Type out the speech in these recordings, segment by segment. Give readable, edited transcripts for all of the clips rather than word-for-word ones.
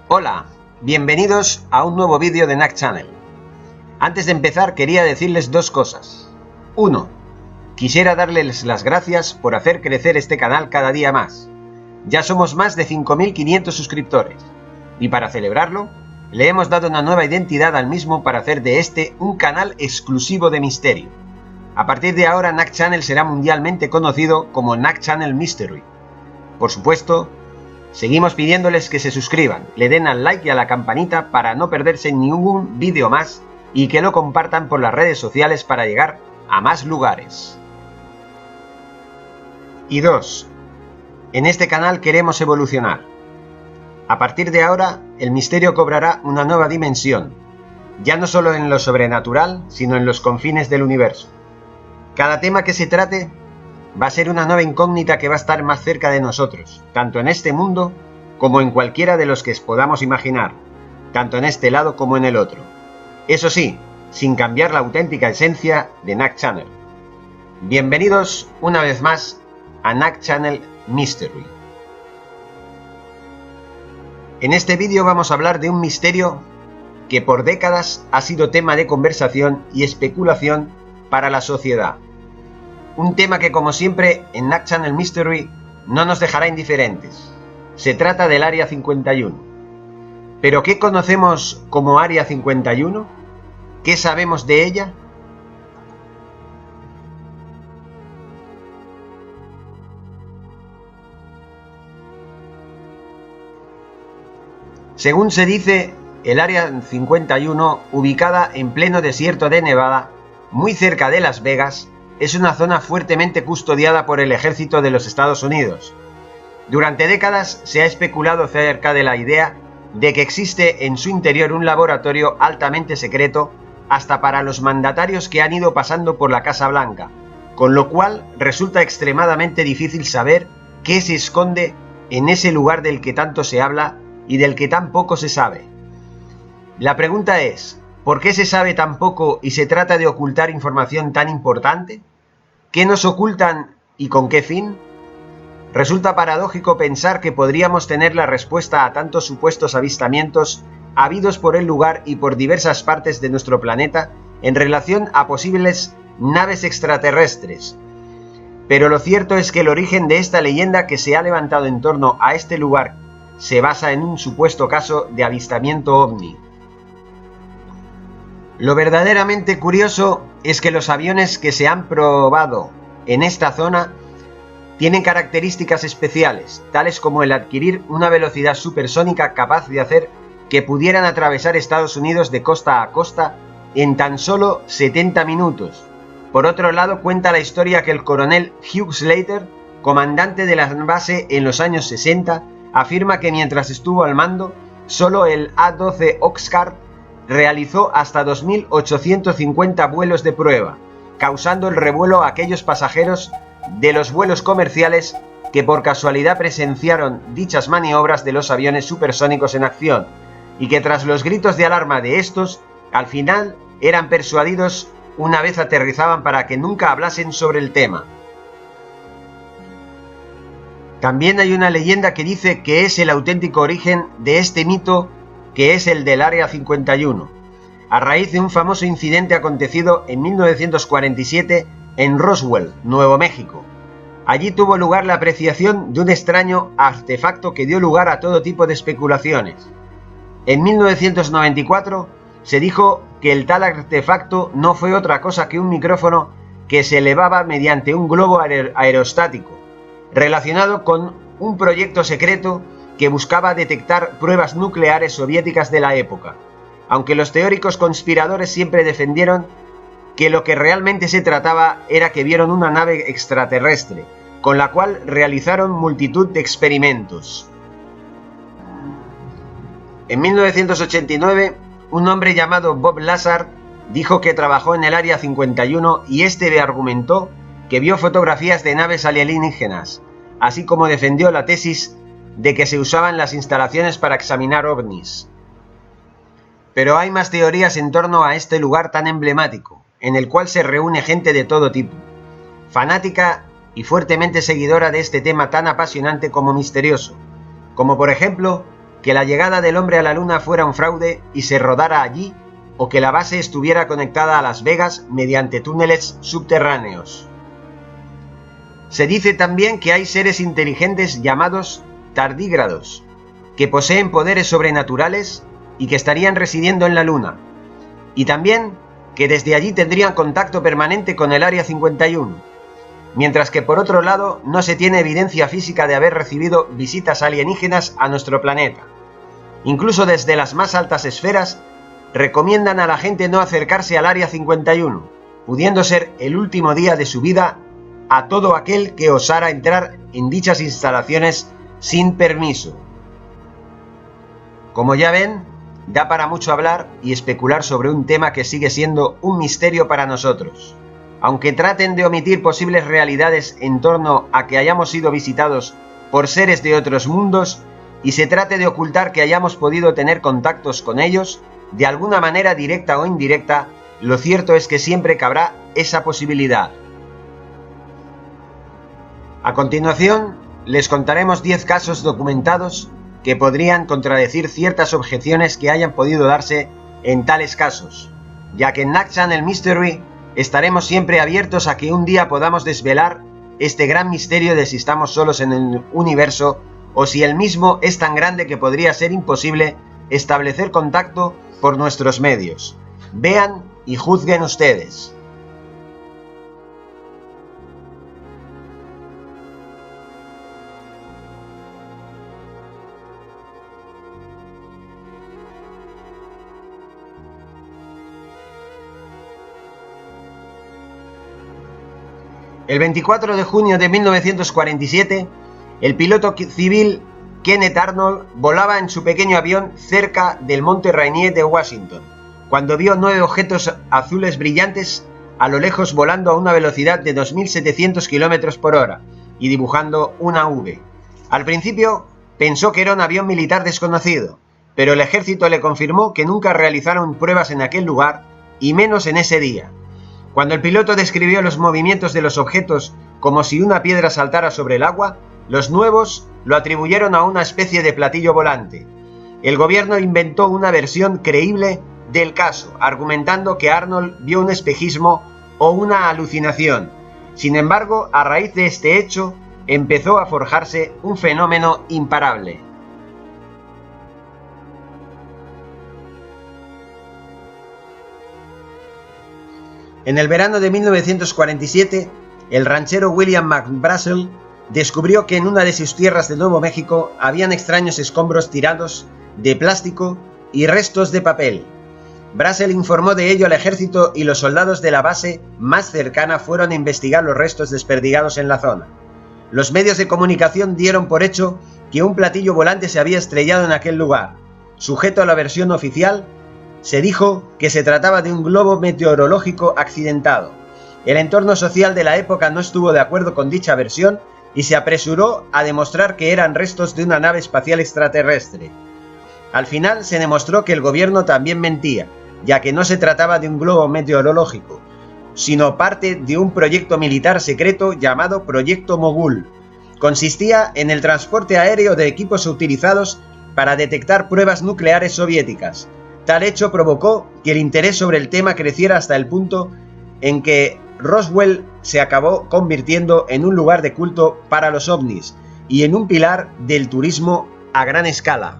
Hola, bienvenidos a un nuevo vídeo de NAC Channel. Antes de empezar quería decirles dos cosas. 1. Quisiera darles las gracias por hacer crecer este canal cada día más. Ya somos más de 5.500 suscriptores y para celebrarlo le hemos dado una nueva identidad al mismo para hacer de este un canal exclusivo de misterio. A partir de ahora NAC Channel será mundialmente conocido como NAC Channel Mystery. Por supuesto, seguimos pidiéndoles que se suscriban, le den al like y a la campanita para no perderse ningún vídeo más y que lo compartan por las redes sociales para llegar a más lugares. Y 2. En este canal queremos evolucionar. A partir de ahora, el misterio cobrará una nueva dimensión, ya no solo en lo sobrenatural, sino en los confines del universo. Cada tema que se trate va a ser una nueva incógnita que va a estar más cerca de nosotros, tanto en este mundo como en cualquiera de los que podamos imaginar, tanto en este lado como en el otro. Eso sí, sin cambiar la auténtica esencia de NAC Channel. Bienvenidos una vez más a NAC Channel Mystery. En este vídeo vamos a hablar de un misterio que por décadas ha sido tema de conversación y especulación para la sociedad. Un tema que, como siempre, en NAC Channel Mystery no nos dejará indiferentes. Se trata del Área 51. ¿Pero qué conocemos como Área 51? ¿Qué sabemos de ella? Según se dice, el Área 51, ubicada en pleno desierto de Nevada, muy cerca de Las Vegas, es una zona fuertemente custodiada por el ejército de los Estados Unidos. Durante décadas se ha especulado acerca de la idea de que existe en su interior un laboratorio altamente secreto hasta para los mandatarios que han ido pasando por la Casa Blanca, con lo cual resulta extremadamente difícil saber qué se esconde en ese lugar del que tanto se habla y del que tan poco se sabe. La pregunta es, ¿por qué se sabe tan poco y se trata de ocultar información tan importante? ¿Qué nos ocultan y con qué fin? Resulta paradójico pensar que podríamos tener la respuesta a tantos supuestos avistamientos habidos por el lugar y por diversas partes de nuestro planeta en relación a posibles naves extraterrestres. Pero lo cierto es que el origen de esta leyenda que se ha levantado en torno a este lugar se basa en un supuesto caso de avistamiento ovni. Lo verdaderamente curioso es que los aviones que se han probado en esta zona tienen características especiales, tales como el adquirir una velocidad supersónica capaz de hacer que pudieran atravesar Estados Unidos de costa a costa en tan solo 70 minutos. Por otro lado, cuenta la historia que el coronel Hugh Slater, comandante de la base en los años 60, afirma que mientras estuvo al mando, solo el A-12 Oxcart realizó hasta 2.850 vuelos de prueba, causando el revuelo a aquellos pasajeros de los vuelos comerciales que por casualidad presenciaron dichas maniobras de los aviones supersónicos en acción, y que tras los gritos de alarma de estos, al final eran persuadidos una vez aterrizaban para que nunca hablasen sobre el tema. También hay una leyenda que dice que es el auténtico origen de este mito, que es el del Área 51, a raíz de un famoso incidente acontecido en 1947 en Roswell, Nuevo México. Allí tuvo lugar la apreciación de un extraño artefacto que dio lugar a todo tipo de especulaciones. En 1994 se dijo que el tal artefacto no fue otra cosa que un micrófono que se elevaba mediante un globo aerostático, relacionado con un proyecto secreto que buscaba detectar pruebas nucleares soviéticas de la época, aunque los teóricos conspiradores siempre defendieron que lo que realmente se trataba era que vieron una nave extraterrestre, con la cual realizaron multitud de experimentos. En 1989, un hombre llamado Bob Lazar dijo que trabajó en el Área 51 y este argumentó que vio fotografías de naves alienígenas, así como defendió la tesis de que se usaban las instalaciones para examinar ovnis. Pero hay más teorías en torno a este lugar tan emblemático, en el cual se reúne gente de todo tipo, fanática y fuertemente seguidora de este tema tan apasionante como misterioso, como por ejemplo que la llegada del hombre a la Luna fuera un fraude y se rodara allí, o que la base estuviera conectada a Las Vegas mediante túneles subterráneos. Se dice también que hay seres inteligentes llamados tardígrados, que poseen poderes sobrenaturales y que estarían residiendo en la Luna, y también que desde allí tendrían contacto permanente con el Área 51, mientras que por otro lado no se tiene evidencia física de haber recibido visitas alienígenas a nuestro planeta. Incluso desde las más altas esferas recomiendan a la gente no acercarse al Área 51, pudiendo ser el último día de su vida a todo aquel que osara entrar en dichas instalaciones sin permiso. Como ya ven, da para mucho hablar y especular sobre un tema que sigue siendo un misterio para nosotros. Aunque traten de omitir posibles realidades en torno a que hayamos sido visitados por seres de otros mundos y se trate de ocultar que hayamos podido tener contactos con ellos, de alguna manera directa o indirecta, lo cierto es que siempre cabrá esa posibilidad. A continuación, les contaremos 10 casos documentados que podrían contradecir ciertas objeciones que hayan podido darse en tales casos, ya que en Nacht Channel Mystery estaremos siempre abiertos a que un día podamos desvelar este gran misterio de si estamos solos en el universo o si el mismo es tan grande que podría ser imposible establecer contacto por nuestros medios. Vean y juzguen ustedes. El 24 de junio de 1947, el piloto civil Kenneth Arnold volaba en su pequeño avión cerca del Monte Rainier de Washington, cuando vio 9 objetos azules brillantes a lo lejos volando a una velocidad de 2.700 km por hora y dibujando una V. Al principio pensó que era un avión militar desconocido, pero el ejército le confirmó que nunca realizaron pruebas en aquel lugar y menos en ese día. Cuando el piloto describió los movimientos de los objetos como si una piedra saltara sobre el agua, los nuevos lo atribuyeron a una especie de platillo volante. El gobierno inventó una versión creíble del caso, argumentando que Arnold vio un espejismo o una alucinación. Sin embargo, a raíz de este hecho, empezó a forjarse un fenómeno imparable. En el verano de 1947, el ranchero William McBrazel descubrió que en una de sus tierras de Nuevo México habían extraños escombros tirados de plástico y restos de papel. Brazel informó de ello al ejército y los soldados de la base más cercana fueron a investigar los restos desperdigados en la zona. Los medios de comunicación dieron por hecho que un platillo volante se había estrellado en aquel lugar. Sujeto a la versión oficial, se dijo que se trataba de un globo meteorológico accidentado. El entorno social de la época no estuvo de acuerdo con dicha versión y se apresuró a demostrar que eran restos de una nave espacial extraterrestre. Al final se demostró que el gobierno también mentía, ya que no se trataba de un globo meteorológico, sino parte de un proyecto militar secreto llamado Proyecto Mogul. Consistía en el transporte aéreo de equipos utilizados para detectar pruebas nucleares soviéticas. Tal hecho provocó que el interés sobre el tema creciera hasta el punto en que Roswell se acabó convirtiendo en un lugar de culto para los ovnis y en un pilar del turismo a gran escala.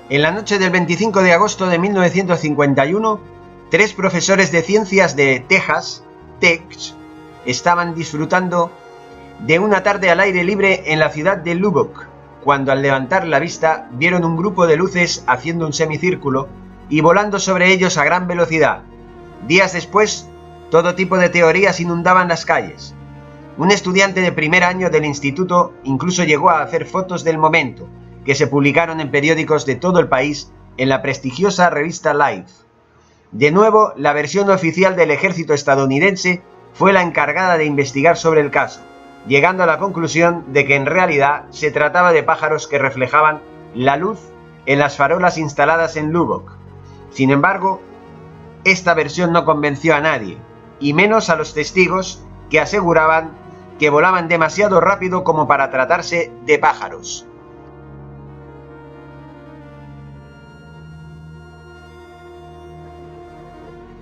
En la noche del 25 de agosto de 1951, 3 profesores de ciencias de Texas, Tech, estaban disfrutando de una tarde al aire libre en la ciudad de Lubbock, cuando al levantar la vista vieron un grupo de luces haciendo un semicírculo y volando sobre ellos a gran velocidad. Días después, todo tipo de teorías inundaban las calles. Un estudiante de primer año del instituto incluso llegó a hacer fotos del momento, que se publicaron en periódicos de todo el país en la prestigiosa revista Life. De nuevo, la versión oficial del ejército estadounidense fue la encargada de investigar sobre el caso, llegando a la conclusión de que en realidad se trataba de pájaros que reflejaban la luz en las farolas instaladas en Lubbock. Sin embargo, esta versión no convenció a nadie, y menos a los testigos que aseguraban que volaban demasiado rápido como para tratarse de pájaros.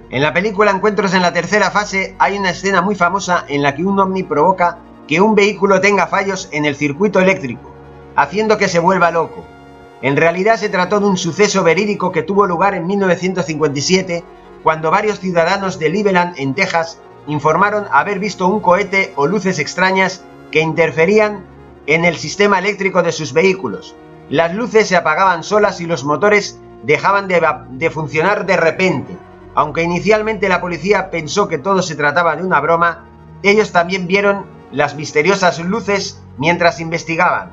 En la película Encuentros en la tercera fase hay una escena muy famosa en la que un ovni provoca que un vehículo tenga fallos en el circuito eléctrico, haciendo que se vuelva loco. En realidad se trató de un suceso verídico que tuvo lugar en 1957, cuando varios ciudadanos de Cleveland, en Texas, informaron haber visto un cohete o luces extrañas que interferían en el sistema eléctrico de sus vehículos. Las luces se apagaban solas y los motores dejaban de funcionar de repente. Aunque inicialmente la policía pensó que todo se trataba de una broma, ellos también vieron las misteriosas luces mientras investigaban.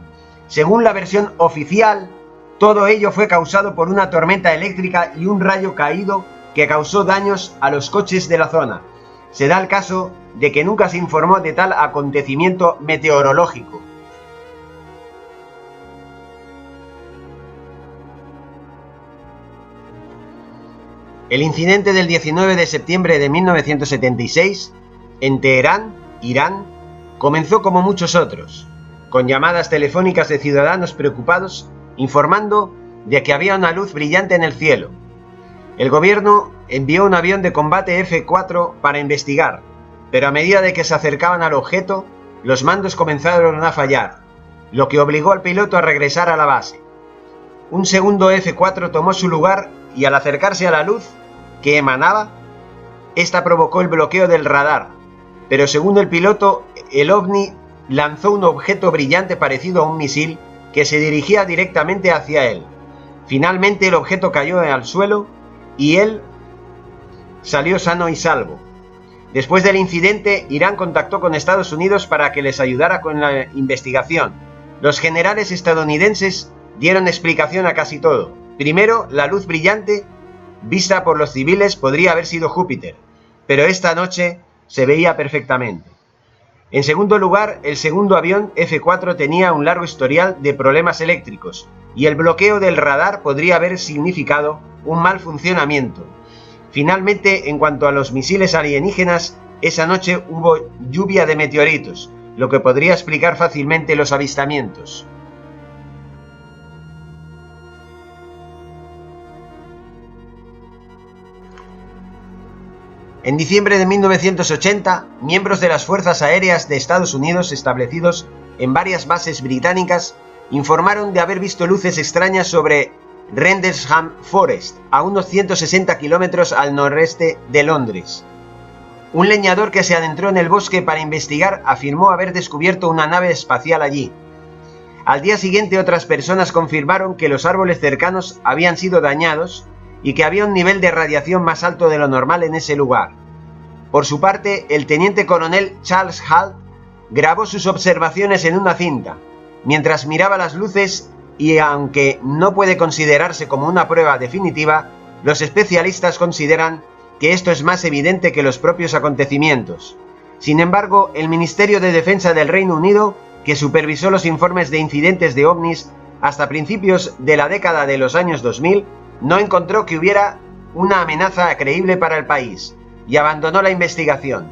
Según la versión oficial, todo ello fue causado por una tormenta eléctrica y un rayo caído que causó daños a los coches de la zona. Se da el caso de que nunca se informó de tal acontecimiento meteorológico. El incidente del 19 de septiembre de 1976, en Teherán, Irán, comenzó como muchos otros, con llamadas telefónicas de ciudadanos preocupados informando de que había una luz brillante en el cielo. El gobierno envió un avión de combate F-4 para investigar, pero a medida de que se acercaban al objeto, los mandos comenzaron a fallar, lo que obligó al piloto a regresar a la base. Un segundo F-4 tomó su lugar y al acercarse a la luz que emanaba, esta provocó el bloqueo del radar, pero según el piloto, el ovni lanzó un objeto brillante parecido a un misil que se dirigía directamente hacia él. Finalmente el objeto cayó al suelo y él salió sano y salvo. Después del incidente, Irán contactó con Estados Unidos para que les ayudara con la investigación. Los generales estadounidenses dieron explicación a casi todo. Primero, la luz brillante vista por los civiles podría haber sido Júpiter, pero esta noche se veía perfectamente. En segundo lugar, el segundo avión F-4 tenía un largo historial de problemas eléctricos y el bloqueo del radar podría haber significado un mal funcionamiento. Finalmente, en cuanto a los misiles alienígenas, esa noche hubo lluvia de meteoritos, lo que podría explicar fácilmente los avistamientos. En diciembre de 1980, miembros de las Fuerzas Aéreas de Estados Unidos establecidos en varias bases británicas informaron de haber visto luces extrañas sobre Rendlesham Forest, a unos 160 kilómetros al noreste de Londres. Un leñador que se adentró en el bosque para investigar afirmó haber descubierto una nave espacial allí. Al día siguiente, otras personas confirmaron que los árboles cercanos habían sido dañados y que había un nivel de radiación más alto de lo normal en ese lugar. Por su parte, el teniente coronel Charles Halt grabó sus observaciones en una cinta, mientras miraba las luces y aunque no puede considerarse como una prueba definitiva, los especialistas consideran que esto es más evidente que los propios acontecimientos. Sin embargo, el Ministerio de Defensa del Reino Unido, que supervisó los informes de incidentes de ovnis hasta principios de la década de los años 2000, no encontró que hubiera una amenaza creíble para el país y abandonó la investigación.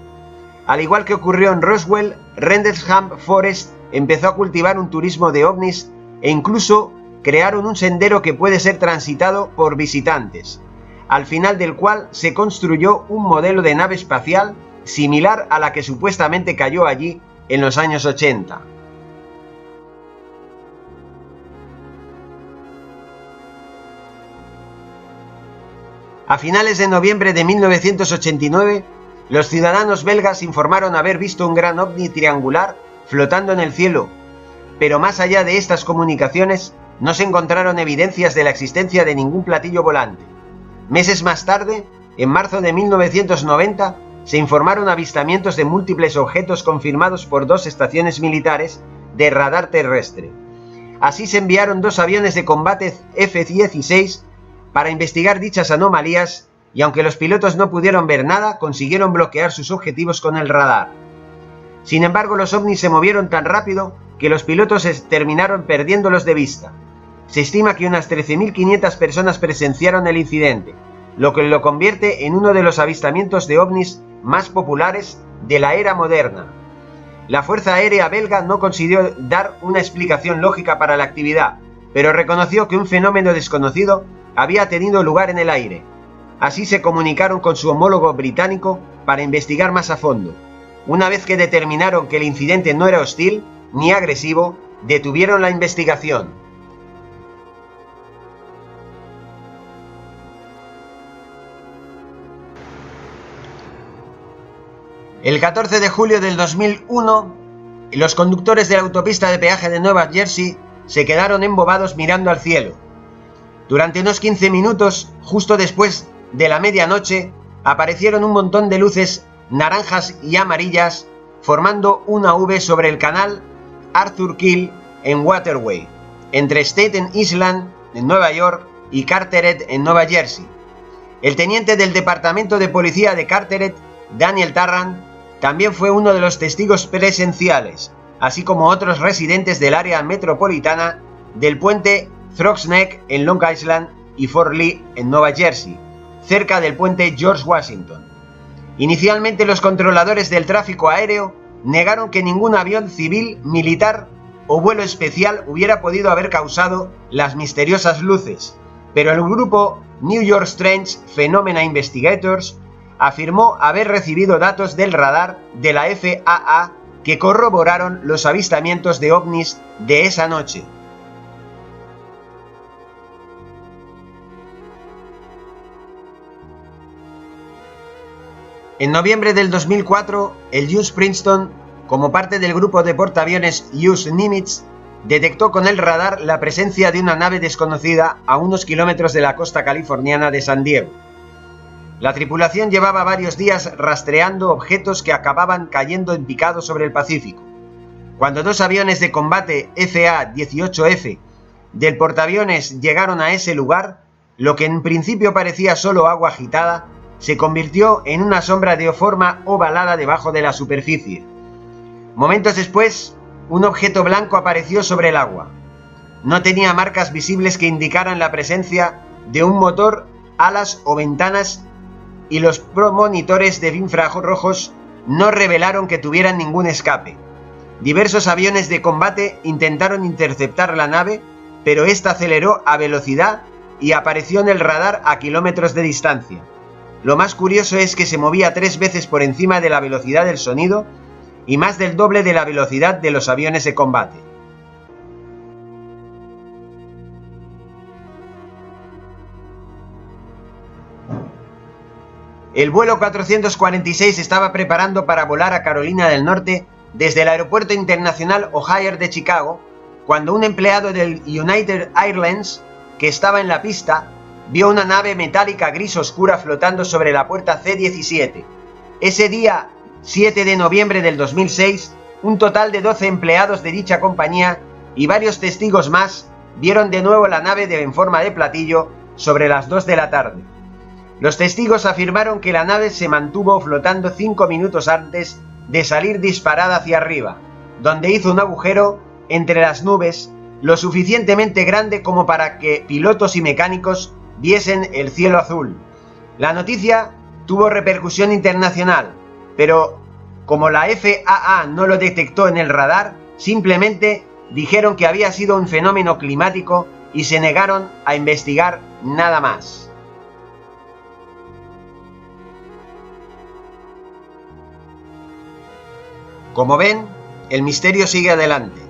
Al igual que ocurrió en Roswell, Rendlesham Forest empezó a cultivar un turismo de ovnis e incluso crearon un sendero que puede ser transitado por visitantes, al final del cual se construyó un modelo de nave espacial similar a la que supuestamente cayó allí en los años 80. A finales de noviembre de 1989, los ciudadanos belgas informaron haber visto un gran ovni triangular flotando en el cielo, pero más allá de estas comunicaciones no se encontraron evidencias de la existencia de ningún platillo volante. Meses más tarde, en marzo de 1990, se informaron avistamientos de múltiples objetos confirmados por 2 estaciones militares de radar terrestre. Así se enviaron 2 aviones de combate F-16 para investigar dichas anomalías y aunque los pilotos no pudieron ver nada, consiguieron bloquear sus objetivos con el radar. Sin embargo, los ovnis se movieron tan rápido que los pilotos terminaron perdiéndolos de vista. Se estima que unas 13.500 personas presenciaron el incidente, lo que lo convierte en uno de los avistamientos de ovnis más populares de la era moderna. La Fuerza Aérea belga no consiguió dar una explicación lógica para la actividad, pero reconoció que un fenómeno desconocido había tenido lugar en el aire. Así se comunicaron con su homólogo británico para investigar más a fondo. Una vez que determinaron que el incidente no era hostil ni agresivo, detuvieron la investigación. El 14 de julio del 2001, los conductores de la autopista de peaje de Nueva Jersey se quedaron embobados mirando al cielo. Durante unos 15 minutos, justo después de la medianoche, aparecieron un montón de luces naranjas y amarillas formando una V sobre el canal Arthur Kill en Waterway, entre Staten Island, en Nueva York, y Carteret, en Nueva Jersey. El teniente del Departamento de Policía de Carteret, Daniel Tarrant, también fue uno de los testigos presenciales, así como otros residentes del área metropolitana del puente Throgs Neck en Long Island y Fort Lee en Nueva Jersey, cerca del puente George Washington. Inicialmente los controladores del tráfico aéreo negaron que ningún avión civil, militar o vuelo especial hubiera podido haber causado las misteriosas luces, pero el grupo New York Strange Phenomena Investigators afirmó haber recibido datos del radar de la FAA que corroboraron los avistamientos de ovnis de esa noche. En noviembre del 2004, el US Princeton, como parte del grupo de portaaviones US Nimitz, detectó con el radar la presencia de una nave desconocida a unos kilómetros de la costa californiana de San Diego. La tripulación llevaba varios días rastreando objetos que acababan cayendo en picado sobre el Pacífico. Cuando dos aviones de combate FA-18F del portaaviones llegaron a ese lugar, lo que en principio parecía solo agua agitada, se convirtió en una sombra de forma ovalada debajo de la superficie. Momentos después, un objeto blanco apareció sobre el agua. No tenía marcas visibles que indicaran la presencia de un motor, alas o ventanas, y los monitores de infrarrojos no revelaron que tuvieran ningún escape. Diversos aviones de combate intentaron interceptar la nave, pero esta aceleró a velocidad y apareció en el radar a kilómetros de distancia. Lo más curioso es que se movía 3 veces por encima de la velocidad del sonido y más del doble de la velocidad de los aviones de combate. El vuelo 446 estaba preparando para volar a Carolina del Norte desde el Aeropuerto Internacional O'Hare de Chicago, cuando un empleado del United Airlines, que estaba en la pista, vio una nave metálica gris oscura flotando sobre la puerta C-17. Ese día, 7 de noviembre del 2006, un total de 12 empleados de dicha compañía y varios testigos más vieron de nuevo la nave en forma de platillo sobre las 2 de la tarde. Los testigos afirmaron que la nave se mantuvo flotando 5 minutos antes de salir disparada hacia arriba, donde hizo un agujero entre las nubes lo suficientemente grande como para que pilotos y mecánicos viesen el cielo azul. La noticia tuvo repercusión internacional, pero como la FAA no lo detectó en el radar, simplemente dijeron que había sido un fenómeno climático y se negaron a investigar nada más. Como ven, el misterio sigue adelante.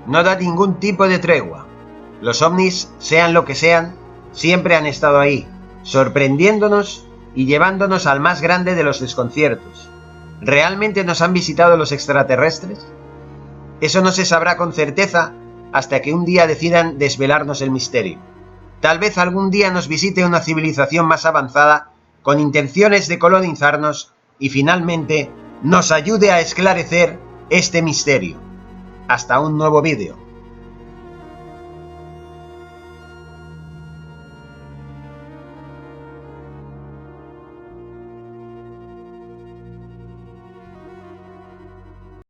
No da ningún tipo de tregua. Los ovnis, sean lo que sean, siempre han estado ahí, sorprendiéndonos y llevándonos al más grande de los desconciertos. ¿Realmente nos han visitado los extraterrestres? Eso no se sabrá con certeza hasta que un día decidan desvelarnos el misterio. Tal vez algún día nos visite una civilización más avanzada con intenciones de colonizarnos y finalmente nos ayude a esclarecer este misterio. Hasta un nuevo vídeo.